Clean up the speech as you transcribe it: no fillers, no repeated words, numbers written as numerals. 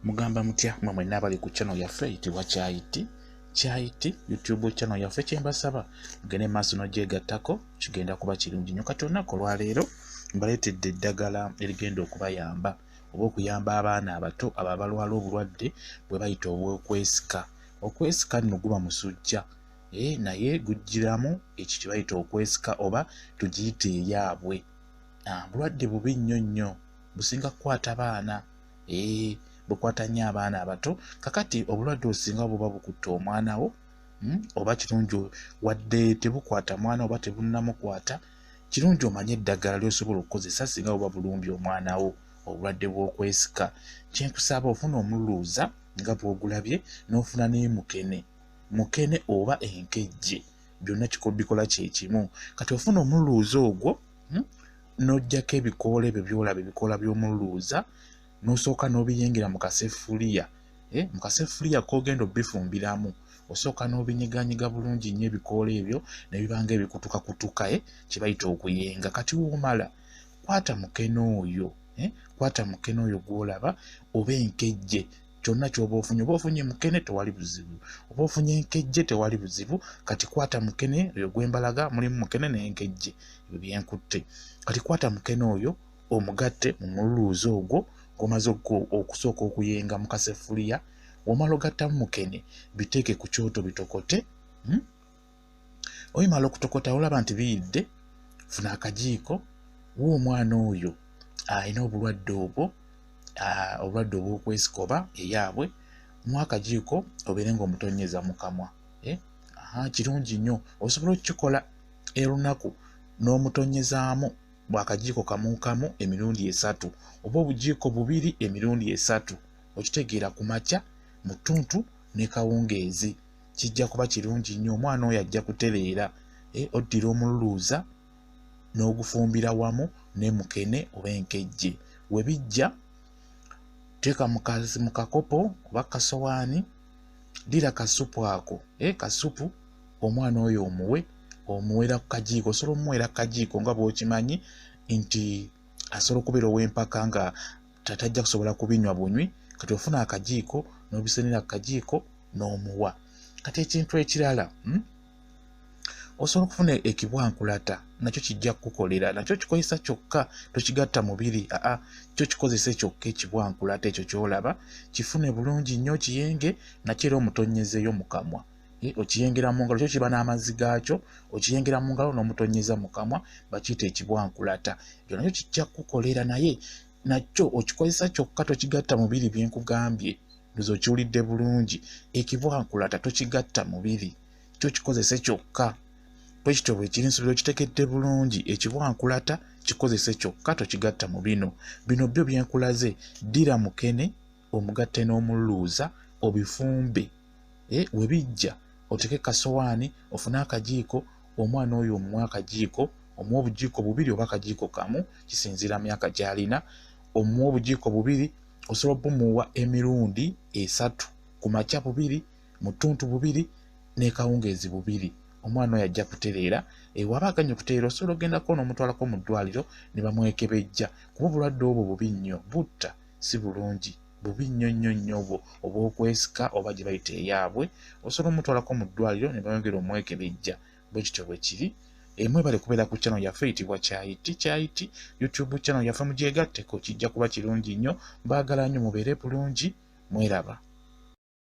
Mugamba mutya mwe mwenna abali ku channel yaffe eyitibwa Kyayiti YouTube channel yaffe kyembasaba mugende maaso n'ogyegattako kigenda kuba kirungi nnyo. Kati olunaku olwaleero mbaleetedde eddagala erigenda okubayamba oba okuyamba abaana abato abo abalwala obulwadde bwe bayita obw'okwesika. Okwesika nno guba musujja naye gujjiramu ekyo kye bayita okwesika oba tugiyite eyaabwe. Bulwadde bubi nnyo nnyo businga kukwata baana bukwata nnyo abaana abato. Kakati obulwadde osinga buba bukutte omwana wo oba kirungi wadde tebukwata mwana oba tebunnamukwata, kirungi omanye eddagala ly'osobola okukozesa singa buba bulumbye omwana wo obulwadde bw'okwesika. Kyenkusaba ofuna omululuuza nga bw'ogulabye n'ofuna mukene oba enkejje, byonna bikola kye kimu. Kati ofuna omululuuza ogwo n'oggyako ebikoola ebyo by'olaba ebikoola by'omululuuza n'osooka n'obiyingira mu kaseffuliya. Mu kaseffuliya k'ogenda obifumbiramu osooka n'obinyiganyiga bulungi nnyo ebikoola ebyo ne bibanga ebikutukakutuka kye bayita okuyenga. Kati w'omala kwata mukene oyo gw'olaba oba enkejje, kyonna ky'oba ofunye. Oba ofunye mukene tewali buzibu, oba ofunye enkejje tewali buzibu. Kati kwata mukene oyo gw'embalaga, mulimu mukene n'enkejje, ebyo byenkutte. Kati kwata mukene oyo omugatte mu mululuuza ogwo ng'omaze okusooka okuyenga mu kaseffuliya. Womala ogattamu mukene biteeke ku kyoto bitokote. Oyimala okutokota olaba nti biyidde, funa akajiiko wa omwana oyo alina obulwadde obwo, obulwadde obw'okwesika oba eyaabwe, mu akajiiko obeere ng'omutonnyeza mu kamwa. Kirungi nnyo, osobola okukikola olunaku n'omutonyezaamu bw'akajiiko kamu kamu emirundi 3 oba obujiiko 2 emirundi 3. Okitegeera ku makya, mu ttuntu ne kawungeezi. Kijja kuba kirungi nnyo, omwana oyo ajja kutereera. Oddira omululuuza n'ogufumbira wamu ne mukene oba enkejje. We bijja teeka mu kakopo oba kasowaani, ddira kasupu ako, kasupu omwana oyo omuwera ku kajiiko. Osobola omuwera ku kajiiko nga bw'okimanyi nti asobola okubeera ow'empaka nga tajja kusobola kubinywa bunywi. Kati ofuna akajiiko n'obisenera ku kajiiko n'omuwa. Kati ekintu ekirala, osobola okufuna ekibwankulata, nakyo kijja kukukolera. Nakyo kikozesa kyokka, tokigatta mubiri, kyo kikozese kyokka ekibwankulata ekyo ky'olaba. Kifune bulungi nnyo, kiyenge, nakyo era omutonyezeeyo mu kamwa. Okiyengera mu ngalo, kyo kiba n'amazzi gaakyo, okiyengera mu ngalo n'omutonnyeza mu kamwa, bakiyita ekibwankulata. Ekyo nakyo kijja kukukolera, naye nakyo okikozesa kyokka, tokigatta mubiri. Byenkugambye ndoza okiwulidde bulungi. Ekibwankulata tokigatta mubiri, kyo kikozese kyokka. Bwe kityo bwe kiri, nsuubira okitegedde bulungi. Ekibwankulata kikozese kyokka, tokigatta mu bino byo byenkulaze. Ddira mukene omugatte n'omululuuza obifumbe. We bijja oteeke kasowaani, ofune akajiiko, omwana oyo omuwa akajiiko, omuwa obujiiko 2 oba akajiiko kamu, kisinziira myaka gy'alina. Omuwa obujiiko 2, osobola bumuwa emirundi 3, ku makya 2, mu ttuntu 2 ne kawungeezi 2. Omwana oyo ajja kutereera. Waba aganye okutereera, osobola ogendako n'omutwalako mu ddwaliro ne bamwekebejja, kuba obulwadde obwo bubi nnyo, butta, si bulungi, bubi nnyo nnyo nnyo obwo obw'okwesika oba gye bayita eyaabwe. Osobola omutwalako mu ddwaliro ne bayongera omwekebejja. Bwe kityo bwe kiri. Mwebale kubeera ku channel yaffe eyitibwa Kyayiti YouTube channel yaffe, mugyegatteko, kijja kuba kirungi nnyo. Mbaagala nnyo, mubeere bulungi, mweraba.